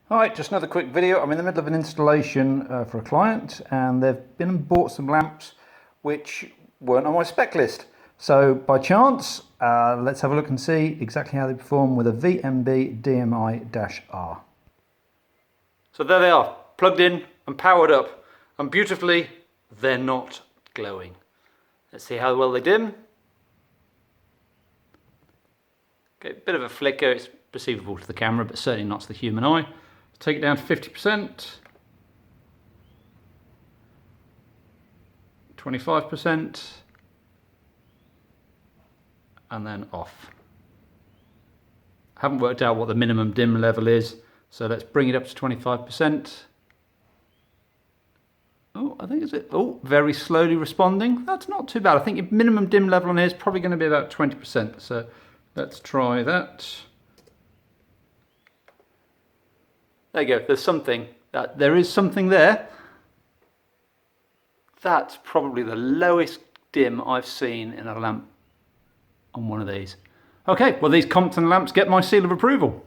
Alright, just another quick video. I'm in the middle of an installation for a client, and they've been and bought some lamps which weren't on my spec list. So by chance, let's have a look and see exactly how they perform with a VMBDMI-R. So there they are, plugged in and powered up, and beautifully they're not glowing. Let's see how well they dim. Okay, bit of a flicker, it's perceivable to the camera but certainly not to the human eye. Take it down to 50%, 25%, and then off. I haven't worked out what the minimum dim level is, so let's bring it up to 25%. Oh, I think it's it. Oh, very slowly responding. That's not too bad. I think minimum dim level on here is probably going to be about 20%. So let's try that. There you go, there's something. There is something there. That's probably the lowest dim I've seen in a lamp on one of these. Okay, well these Crompton lamps get my seal of approval.